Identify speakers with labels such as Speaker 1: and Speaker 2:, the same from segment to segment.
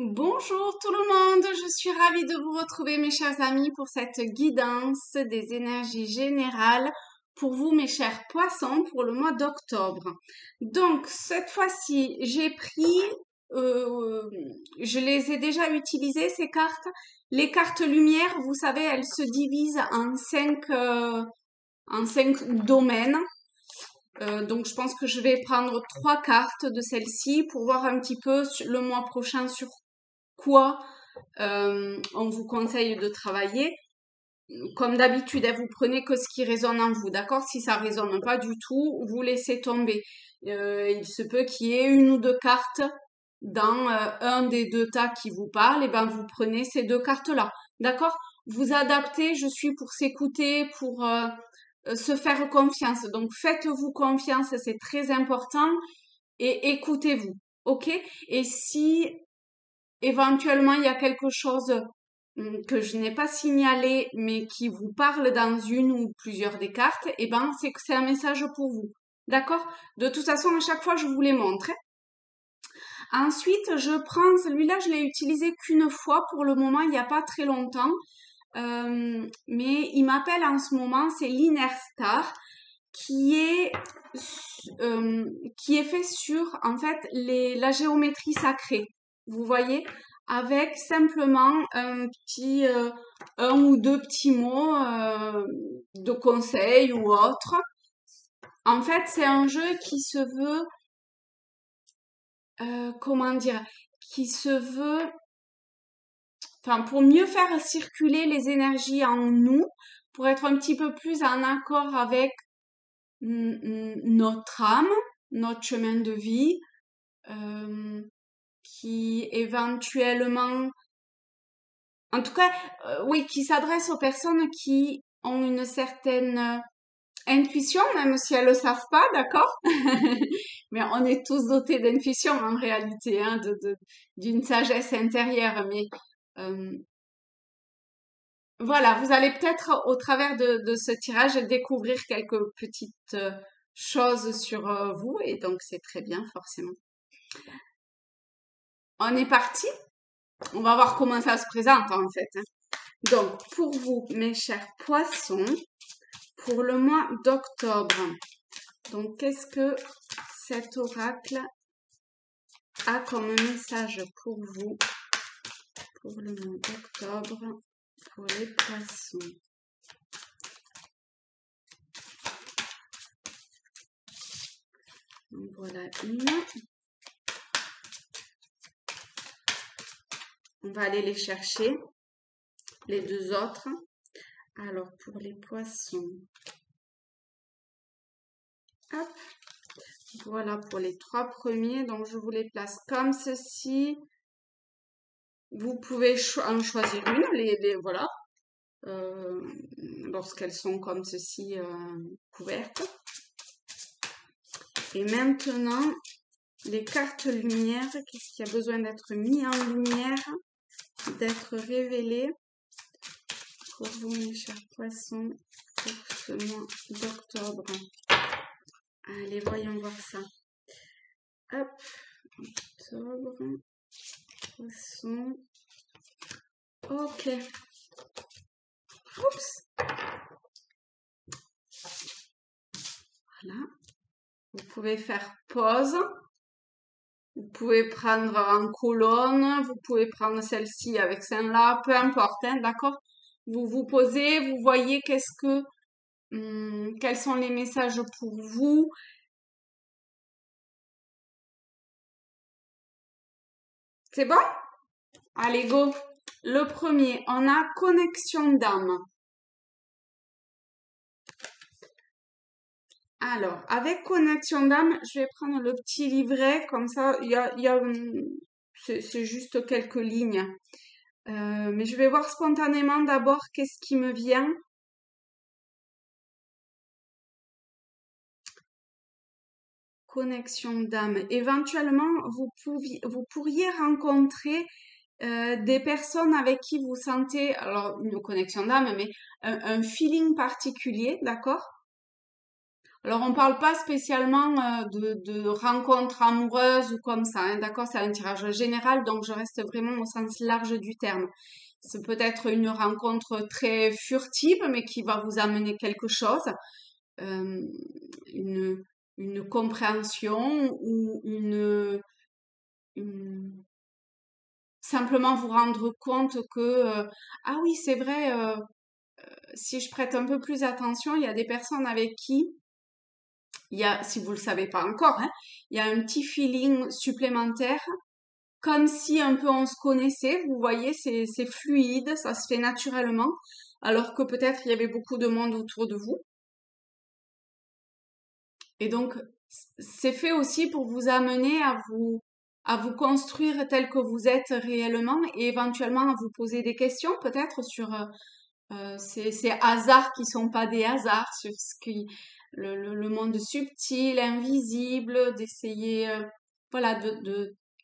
Speaker 1: Bonjour tout le monde, je suis ravie de vous retrouver mes chers amis pour cette guidance des énergies générales pour vous mes chers poissons pour le mois d'octobre. Donc cette fois-ci euh, je les ai déjà utilisées ces cartes. Les cartes lumière, vous savez, elles se divisent en cinq domaines. Donc je pense que je vais prendre trois cartes de celles-ci pour voir un petit peu le mois prochain sur quoi on vous conseille de travailler. Comme d'habitude, vous prenez que ce qui résonne en vous, d'accord? Si ça résonne pas du tout, vous laissez tomber. Il se peut qu'il y ait une ou deux cartes dans un des deux tas qui vous parlent, et ben vous prenez ces deux cartes-là, d'accord? Vous adaptez, je suis pour s'écouter, pour se faire confiance. Donc faites-vous confiance, c'est très important, et écoutez-vous, ok? Et si éventuellement, il y a quelque chose que je n'ai pas signalé, mais qui vous parle dans une ou plusieurs des cartes, et ben, c'est que c'est un message pour vous. D'accord? De toute façon, à chaque fois, je vous les montre, hein. Ensuite, je prends celui-là, je l'ai utilisé qu'une fois pour le moment, il n'y a pas très longtemps. Mais il m'appelle en ce moment, c'est l'Inner Star, qui est, qui est fait sur, en fait, la géométrie sacrée. Vous voyez? Avec simplement un ou deux petits mots de conseil ou autre. En fait, c'est un jeu qui se veut, comment dire, qui se veut, enfin, pour mieux faire circuler les énergies en nous, pour être un petit peu plus en accord avec notre âme, notre chemin de vie, euh, qui éventuellement, en tout cas, oui, qui s'adresse aux personnes qui ont une certaine intuition, même si elles le savent pas, d'accord? Mais on est tous dotés d'intuition en réalité, hein, d'une sagesse intérieure. Mais euh, voilà, vous allez peut-être au travers de ce tirage découvrir quelques petites choses sur vous, et donc c'est très bien, forcément. On est parti. On va voir comment ça se présente en fait, hein. Donc, pour vous, mes chers poissons, pour le mois d'octobre, donc qu'est-ce que cet oracle a comme message pour vous pour le mois d'octobre pour les poissons? Donc, voilà une. On va aller les chercher, les deux autres. Alors, pour les poissons, hop, voilà pour les trois premiers. Donc, je vous les place comme ceci. Vous pouvez en choisir une, voilà, euh, lorsqu'elles sont comme ceci couvertes. Et maintenant, les cartes lumière, qu'est-ce qui a besoin d'être mis en lumière, d'être révélé pour vous, mes chers poissons, pour ce mois d'octobre? Allez, voyons voir ça. Hop, octobre, poisson. Ok. Oups. Voilà. Vous pouvez faire pause. Vous pouvez prendre en colonne. Vous pouvez prendre celle-ci avec celle-là. Peu importe, hein, d'accord? Vous vous posez, vous voyez quels sont les messages pour vous. C'est bon? Allez, go. Le premier, on a connexion d'âme. Alors, avec connexion d'âme, je vais prendre le petit livret, comme ça, c'est juste quelques lignes. Mais je vais voir spontanément d'abord qu'est-ce qui me vient. Connexion d'âme. Éventuellement, vous pourriez rencontrer des personnes avec qui vous sentez, alors une connexion d'âme, mais un feeling particulier, d'accord? Alors, on parle pas spécialement de rencontres amoureuses ou comme ça, hein, d'accord? C'est un tirage général, donc je reste vraiment au sens large du terme. C'est peut-être une rencontre très furtive, mais qui va vous amener quelque chose, euh, une, une compréhension ou une- simplement vous rendre compte que, ah oui, c'est vrai, si je prête un peu plus attention, il y a des personnes avec qui il y a, si vous le savez pas encore, hein, il y a un petit feeling supplémentaire, comme si un peu on se connaissait. Vous voyez, c'est fluide, ça se fait naturellement, alors que peut-être il y avait beaucoup de monde autour de vous. Et donc, c'est fait aussi pour vous amener à vous construire tel que vous êtes réellement et éventuellement à vous poser des questions peut-être sur ces hasards qui sont pas des hasards, sur ce qui, le monde subtil, invisible, d'essayer, voilà,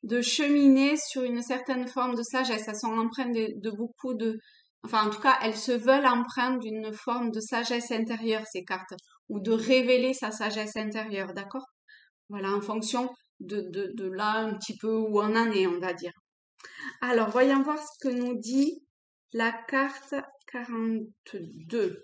Speaker 1: de cheminer sur une certaine forme de sagesse. Elles sont empreintes de beaucoup de, enfin, en tout cas, elles se veulent empreintes d'une forme de sagesse intérieure, ces cartes, ou de révéler sa sagesse intérieure, d'accord? Voilà, en fonction de là un petit peu où on en est, on va dire. Alors, voyons voir ce que nous dit la carte 42.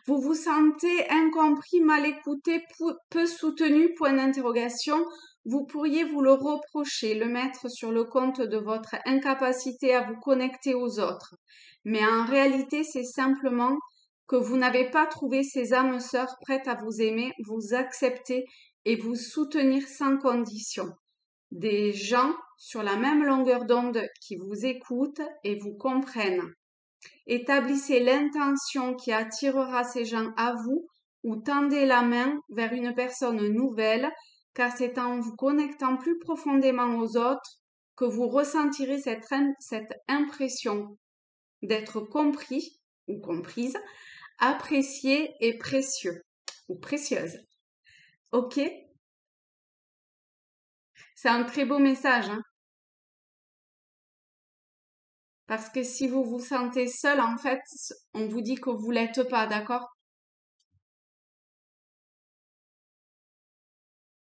Speaker 1: Vous vous sentez incompris, mal écouté, peu soutenu, point d'interrogation. Vous pourriez vous le reprocher, le mettre sur le compte de votre incapacité à vous connecter aux autres. Mais en réalité, c'est simplement que vous n'avez pas trouvé ces âmes sœurs prêtes à vous aimer, vous accepter et vous soutenir sans condition. Des gens sur la même longueur d'onde qui vous écoutent et vous comprennent. Établissez l'intention qui attirera ces gens à vous ou tendez la main vers une personne nouvelle, car c'est en vous connectant plus profondément aux autres que vous ressentirez cette impression d'être compris ou comprise, apprécié et précieux ou précieuse. Ok? C'est un très beau message, hein? Parce que si vous vous sentez seul, en fait, on vous dit que vous l'êtes pas, d'accord?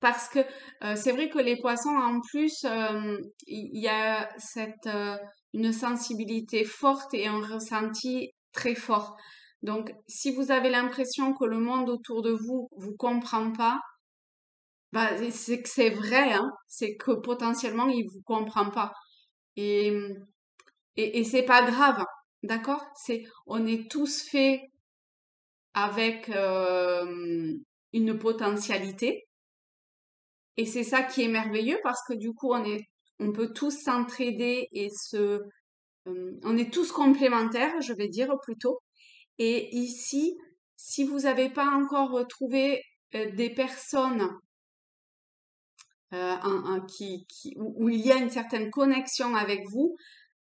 Speaker 1: Parce que c'est vrai que les poissons, en plus, il y a une sensibilité forte et un ressenti très fort. Donc, si vous avez l'impression que le monde autour de vous vous comprend pas, bah, c'est que c'est vrai, hein. C'est que potentiellement il vous comprend pas. Et, et c'est pas grave, d'accord? On est tous faits avec une potentialité. Et c'est ça qui est merveilleux parce que du coup, on peut tous s'entraider et on est tous complémentaires, je vais dire plutôt. Et ici, si vous n'avez pas encore trouvé des personnes où il y a une certaine connexion avec vous,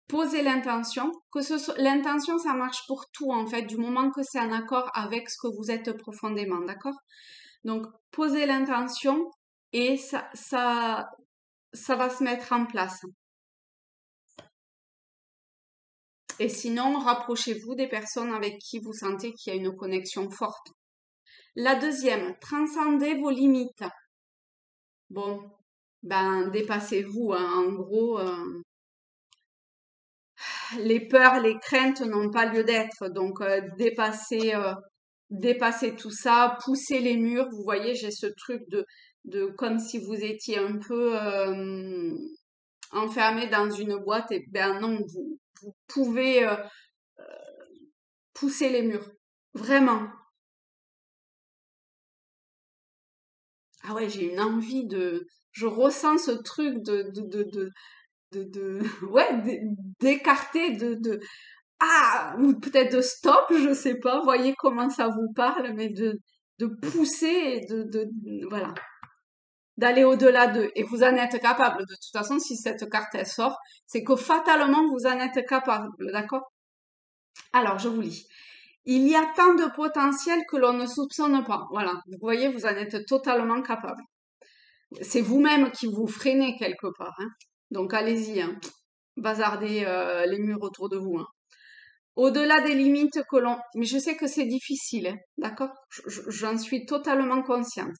Speaker 1: posez l'intention. L'intention, ça marche pour tout en fait, du moment que c'est en accord avec ce que vous êtes profondément, d'accord? Donc, posez l'intention et ça va se mettre en place. Et sinon, rapprochez-vous des personnes avec qui vous sentez qu'il y a une connexion forte. La deuxième, transcendez vos limites. Bon, ben dépassez-vous, hein. En gros, les peurs, les craintes n'ont pas lieu d'être. Donc dépassez tout ça, poussez les murs. Vous voyez, j'ai ce truc de comme si vous étiez un peu enfermé dans une boîte. Et ben non, vous pouvez pousser les murs. Vraiment. Ah ouais, j'ai une envie je ressens ce truc ouais, d'écarter, ou peut-être de stop, je sais pas, voyez comment ça vous parle, mais de pousser et voilà, d'aller au-delà d'eux. Et vous en êtes capable. De toute façon, si cette carte, elle sort, c'est que fatalement, vous en êtes capable, d'accord? Alors, je vous lis. Il y a tant de potentiel que l'on ne soupçonne pas. Voilà. Vous voyez, vous en êtes totalement capable. C'est vous-même qui vous freinez quelque part, hein. Donc allez-y, hein. Bazardez les murs autour de vous, hein. Au-delà des limites que l'on... Mais je sais que c'est difficile, hein, d'accord? J'en suis totalement consciente.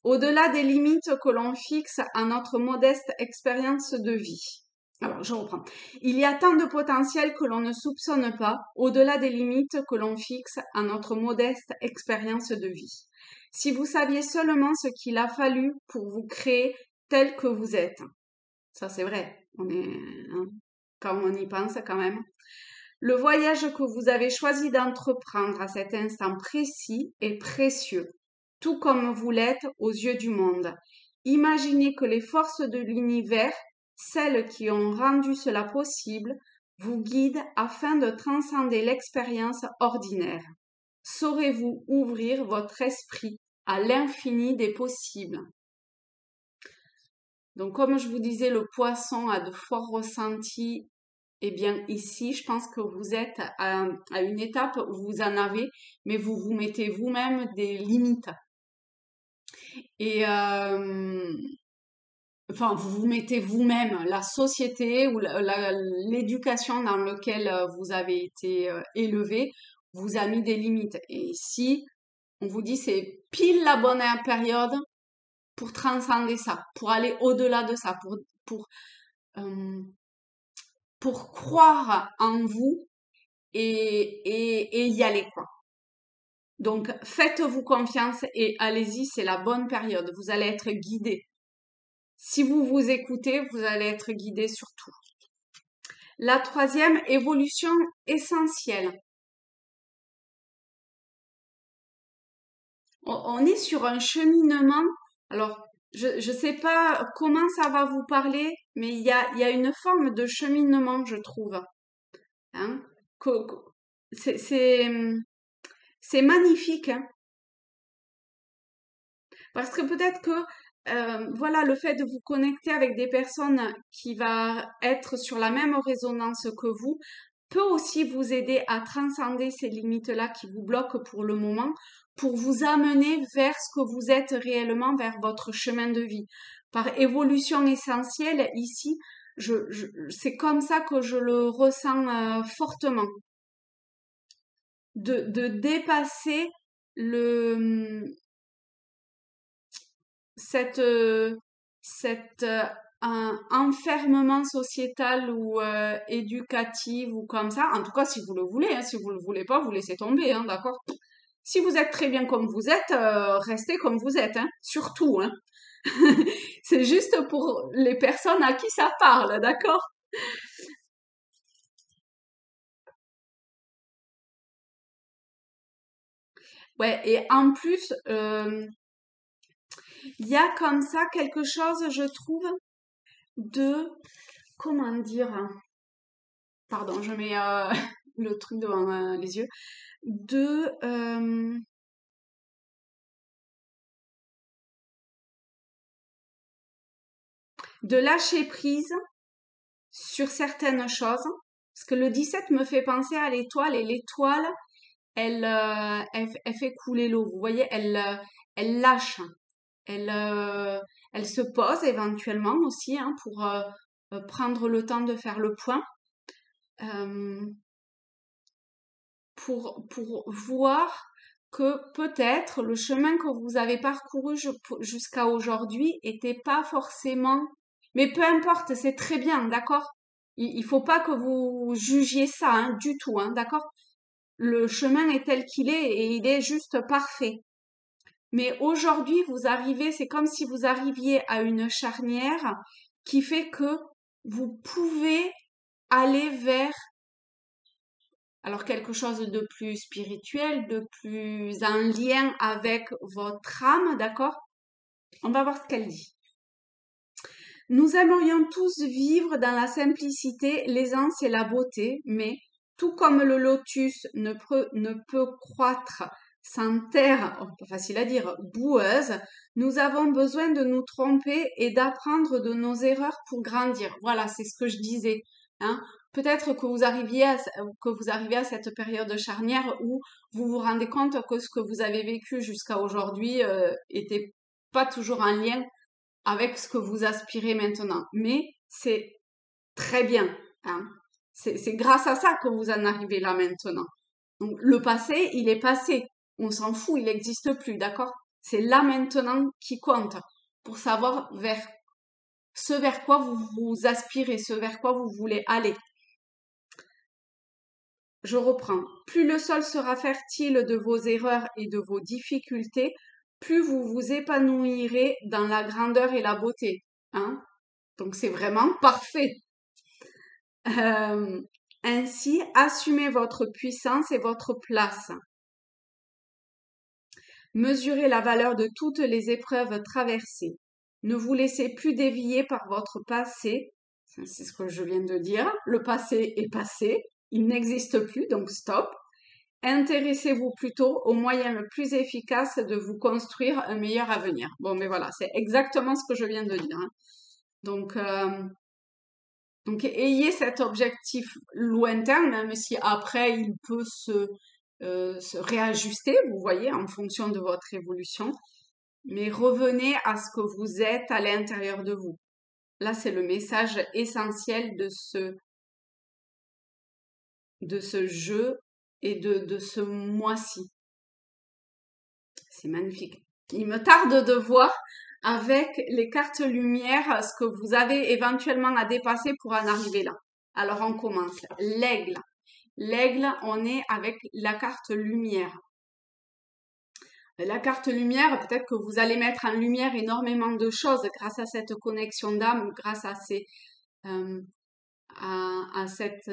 Speaker 1: Au-delà des limites que l'on fixe à notre modeste expérience de vie. Alors, je reprends. Il y a tant de potentiel que l'on ne soupçonne pas, au-delà des limites que l'on fixe à notre modeste expérience de vie. Si vous saviez seulement ce qu'il a fallu pour vous créer tel que vous êtes. Ça, c'est vrai. Hein, quand on y pense quand même. Le voyage que vous avez choisi d'entreprendre à cet instant précis est précieux, tout comme vous l'êtes aux yeux du monde. Imaginez que les forces de l'univers, celles qui ont rendu cela possible, vous guident afin de transcender l'expérience ordinaire. Saurez-vous ouvrir votre esprit à l'infini des possibles? Donc, comme je vous disais, le poisson a de forts ressentis. Eh bien, ici, je pense que vous êtes à une étape où vous en avez, mais vous vous mettez vous-même des limites. Et enfin, vous vous mettez vous-même, la société ou l'éducation dans laquelle vous avez été élevé vous a mis des limites. Et ici, on vous dit c'est pile la bonne période pour transcender ça, pour aller au-delà de ça, euh, pour croire en vous et y aller, quoi. Donc, faites-vous confiance et allez-y, c'est la bonne période. Vous allez être guidé. Si vous vous écoutez, vous allez être guidé sur tout. La troisième, évolution essentielle. On est sur un cheminement. Alors, je ne sais pas comment ça va vous parler, mais il y a une forme de cheminement, je trouve. Hein? C'est, c'est, c'est magnifique, hein. Parce que peut-être que voilà, le fait de vous connecter avec des personnes qui va être sur la même résonance que vous peut aussi vous aider à transcender ces limites-là qui vous bloquent pour le moment, pour vous amener vers ce que vous êtes réellement, vers votre chemin de vie. Par évolution essentielle, ici, c'est comme ça que je le ressens fortement. De dépasser le, cette, cette un enfermement sociétal ou éducatif ou comme ça. En tout cas, si vous le voulez, hein, si vous le voulez pas, vous laissez tomber, hein, d'accord? Si vous êtes très bien comme vous êtes, restez comme vous êtes, hein, surtout, hein. C'est juste pour les personnes à qui ça parle, d'accord? Ouais, et en plus, il y a comme ça quelque chose, je trouve, de, comment dire, pardon, je mets le truc devant les yeux, de de lâcher prise sur certaines choses. Parce que le 17 me fait penser à l'étoile et l'étoile, elle fait couler l'eau. Vous voyez, elle lâche. Elle, euh, Elle se pose éventuellement aussi hein, pour prendre le temps de faire le point. euh, pour voir que peut-être le chemin que vous avez parcouru jusqu'à aujourd'hui était pas forcément... Mais peu importe, c'est très bien, d'accord? Il faut pas que vous jugiez ça, hein, du tout, hein, d'accord? Le chemin est tel qu'il est et il est juste parfait. Mais aujourd'hui, vous arrivez, c'est comme si vous arriviez à une charnière qui fait que vous pouvez aller vers alors quelque chose de plus spirituel, de plus en lien avec votre âme, d'accord? On va voir ce qu'elle dit. Nous aimerions tous vivre dans la simplicité, l'aisance et la beauté, mais tout comme le lotus ne peut croître sans terre, oh, pas facile à dire, boueuse, nous avons besoin de nous tromper et d'apprendre de nos erreurs pour grandir. Voilà, c'est ce que je disais. Hein. Peut-être que que vous arrivez à cette période charnière où vous vous rendez compte que ce que vous avez vécu jusqu'à aujourd'hui était pas toujours en lien avec ce que vous aspirez maintenant. Mais c'est très bien. Hein. C'est grâce à ça que vous en arrivez là maintenant. Donc, le passé, il est passé. On s'en fout, il n'existe plus, d'accord? C'est là maintenant qui compte pour savoir ce vers quoi vous vous aspirez, ce vers quoi vous voulez aller. Je reprends. Plus le sol sera fertile de vos erreurs et de vos difficultés, plus vous vous épanouirez dans la grandeur et la beauté. Hein? Donc c'est vraiment parfait. Euh, Ainsi, assumez votre puissance et votre place. Mesurez la valeur de toutes les épreuves traversées. Ne vous laissez plus dévier par votre passé. C'est ce que je viens de dire. Le passé est passé. Il n'existe plus, donc stop. Intéressez-vous plutôt au moyen le plus efficace de vous construire un meilleur avenir. Bon, mais voilà, c'est exactement ce que je viens de dire. Hein. Donc, ayez cet objectif lointain, même si après, il peut se réajuster, vous voyez, en fonction de votre évolution. Mais revenez à ce que vous êtes à l'intérieur de vous. Là, c'est le message essentiel de ce jeu et de ce mois-ci. C'est magnifique. Il me tarde de voir avec les cartes lumière ce que vous avez éventuellement à dépasser pour en arriver là. Alors, on commence. L'aigle. L'aigle, on est avec la carte lumière. La carte lumière, peut-être que vous allez mettre en lumière énormément de choses grâce à cette connexion d'âme, grâce à cette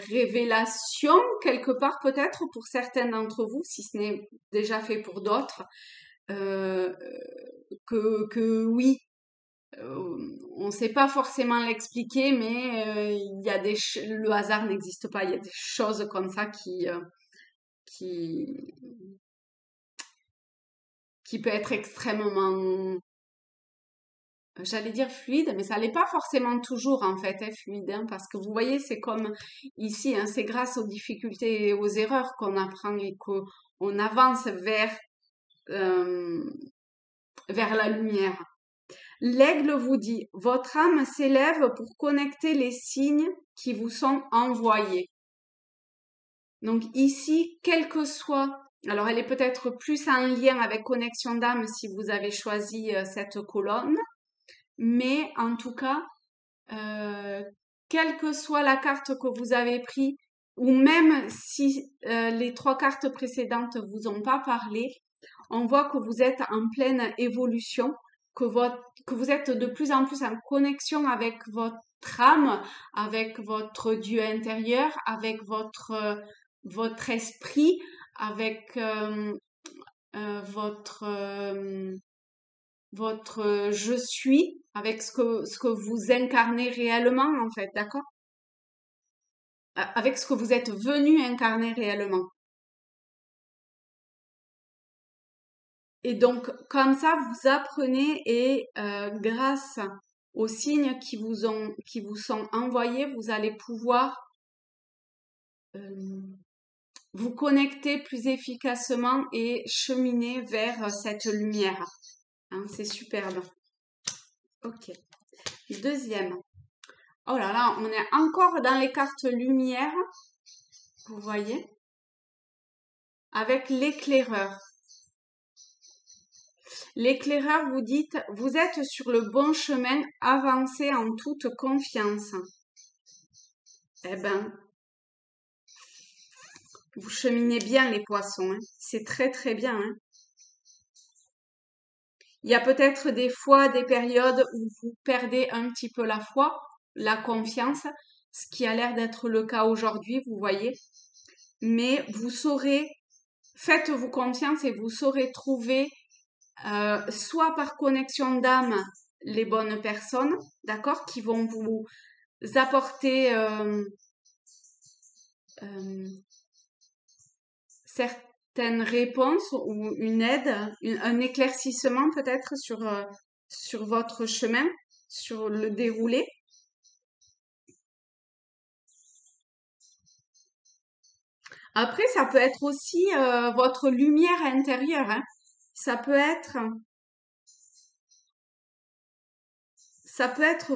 Speaker 1: révélation quelque part peut-être pour certains d'entre vous, si ce n'est déjà fait pour d'autres, euh, que oui, on ne sait pas forcément l'expliquer, mais il y a le hasard n'existe pas, il y a des choses comme ça qui, qui peut être extrêmement, j'allais dire fluide, mais ça l'est pas forcément toujours en fait, hein, fluide, hein, parce que vous voyez, c'est comme ici, hein, c'est grâce aux difficultés et aux erreurs qu'on apprend et qu'on avance euh, vers la lumière. L'aigle vous dit, votre âme s'élève pour connecter les signes qui vous sont envoyés. Donc ici, quel que soit, alors elle est peut-être plus en lien avec connexion d'âme si vous avez choisi cette colonne, mais en tout cas, quelle que soit la carte que vous avez prise, ou même si les 3 cartes précédentes vous ont pas parlé, on voit que vous êtes en pleine évolution, que vous êtes de plus en plus en connexion avec votre âme, avec votre Dieu intérieur, avec votre esprit, avec votre je suis, avec ce que vous incarnez réellement, en fait, d'accord? Avec ce que vous êtes venu incarner réellement. Et donc, comme ça, vous apprenez et grâce aux signes qui vous sont envoyés, vous allez pouvoir euh, vous connecter plus efficacement et cheminer vers cette lumière. Hein, c'est superbe. Ok. Deuxième. Oh là là, on est encore dans les cartes lumière, vous voyez, avec l'éclaireur. L'éclaireur vous dit, vous êtes sur le bon chemin, avancez en toute confiance. Eh ben, vous cheminez bien les poissons, hein. C'est très très bien. Hein. Il y a peut-être des fois des périodes où vous perdez un petit peu la foi, la confiance, ce qui a l'air d'être le cas aujourd'hui, vous voyez. Mais vous saurez, faites-vous confiance et vous saurez trouver soit par connexion d'âme les bonnes personnes, d'accord, qui vont vous apporter certaines réponses ou une aide, un éclaircissement peut-être sur votre chemin, sur le déroulé. Après, ça peut être aussi votre lumière intérieure. Hein. Ça peut être, ça peut être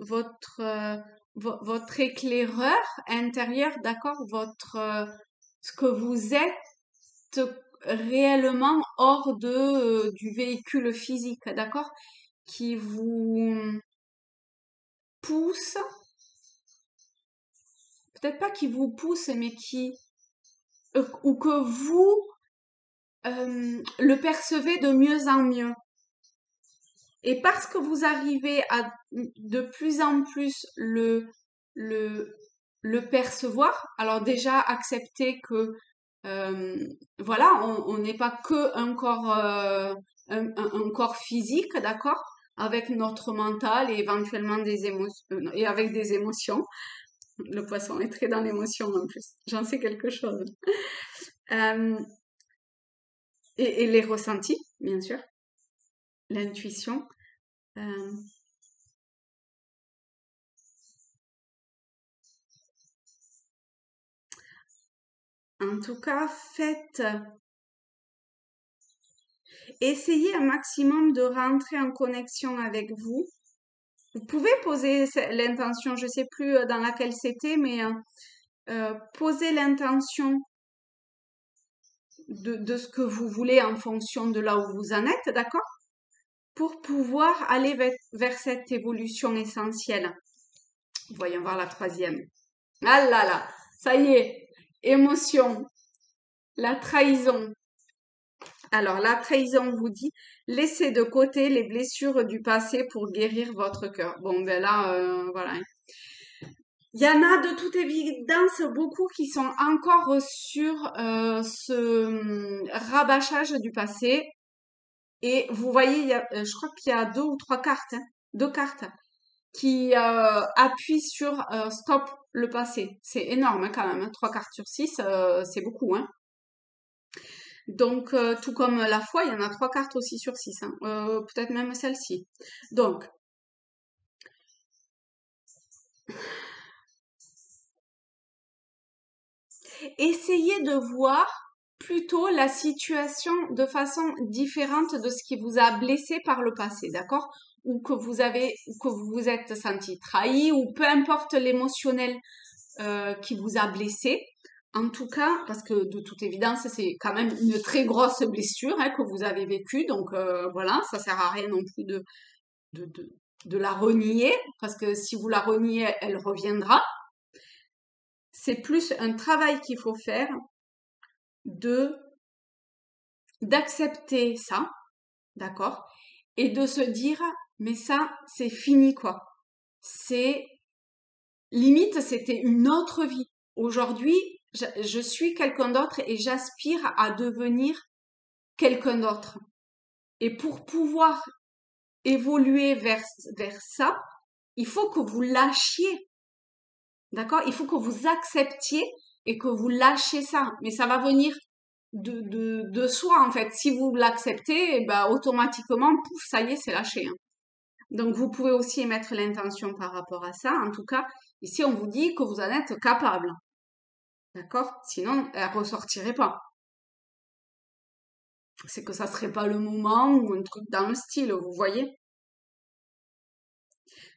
Speaker 1: votre votre éclaireur intérieur, d'accord? Ce que vous êtes réellement hors du véhicule physique, d'accord? Qui vous pousse, peut-être pas qui vous pousse, mais ou que vous le percevez de mieux en mieux. Et parce que vous arrivez à de plus en plus le, le percevoir, alors déjà accepter que voilà, on n'est pas que un corps, un corps physique, d'accord, avec notre mental et éventuellement des émotions, et avec des émotions. Le poisson est très dans l'émotion en plus, j'en sais quelque chose. Euh, et les ressentis, bien sûr, l'intuition. Euh, En tout cas, essayez un maximum de rentrer en connexion avec vous. Vous pouvez poser l'intention, je sais plus dans laquelle c'était, mais posez l'intention de ce que vous voulez en fonction de là où vous en êtes, d'accord? Pour pouvoir aller vers cette évolution essentielle. Voyons voir la troisième. Ah là là, ça y est, émotion, la trahison. Alors, la trahison vous dit, laissez de côté les blessures du passé pour guérir votre cœur. Bon, ben là, voilà. Il y en a de toute évidence beaucoup qui sont encore sur ce rabâchage du passé. Et vous voyez, je crois qu'il y a deux ou trois cartes, hein, deux cartes, qui appuient sur stop le passé. C'est énorme hein, quand même, hein, 3 cartes sur 6, c'est beaucoup. Hein. Donc, tout comme la foi, il y en a 3 cartes aussi sur 6, hein, peut-être même celle-ci. Donc, essayez de voir plutôt la situation de façon différente de ce qui vous a blessé par le passé, d'accord? Ou que vous vous êtes senti trahi, ou peu importe l'émotionnel qui vous a blessé. En tout cas, parce que de toute évidence, c'est quand même une très grosse blessure hein, que vous avez vécue, donc voilà, ça sert à rien non plus de, de, de la renier, parce que si vous la reniez, elle reviendra. C'est plus un travail qu'il faut faire de d'accepter ça, d'accord, et de se dire, mais ça, c'est fini, quoi. C'est limite, c'était une autre vie. Aujourd'hui, je suis quelqu'un d'autre et j'aspire à devenir quelqu'un d'autre. Et pour pouvoir évoluer vers ça, il faut que vous lâchiez, d'accord? Il faut que vous acceptiez et que vous lâchiez ça. Mais ça va venir de soi, en fait. Si vous l'acceptez, eh ben, automatiquement, pouf, ça y est, c'est lâché. Hein. Donc, vous pouvez aussi émettre l'intention par rapport à ça. En tout cas, ici, on vous dit que vous en êtes capable. D'accord? Sinon, elle ressortirait pas. C'est que ça serait pas le moment ou un truc dans le style, vous voyez?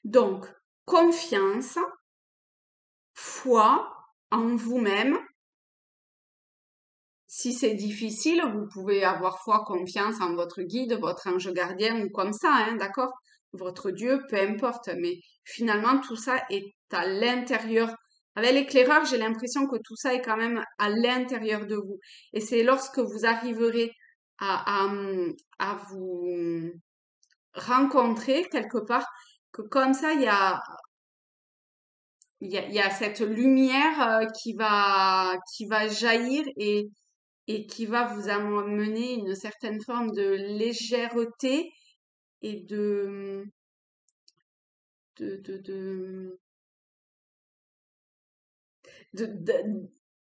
Speaker 1: Donc, confiance, foi en vous-même. Si c'est difficile, vous pouvez avoir foi, confiance en votre guide, votre ange gardien ou comme ça, hein, d'accord? Votre Dieu, peu importe. Mais finalement, tout ça est à l'intérieur. Avec l'éclaireur, j'ai l'impression que tout ça est quand même à l'intérieur de vous. Et c'est lorsque vous arriverez à vous rencontrer quelque part que comme ça, il y a cette lumière qui va jaillir et qui va vous amener une certaine forme de légèreté et de, de, de,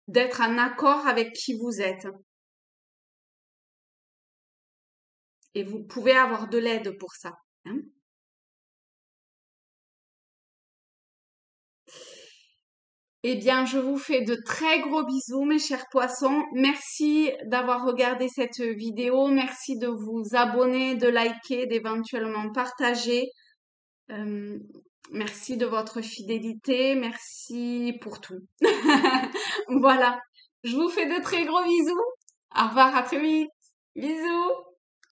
Speaker 1: d'être en accord avec qui vous êtes. Et vous pouvez avoir de l'aide pour ça. Hein. Eh bien, je vous fais de très gros bisous, mes chers poissons. Merci d'avoir regardé cette vidéo. Merci de vous abonner, de liker, d'éventuellement partager. Euh, Merci de votre fidélité. Merci pour tout. Voilà. Je vous fais de très gros bisous. Au revoir, à très vite. Bisous.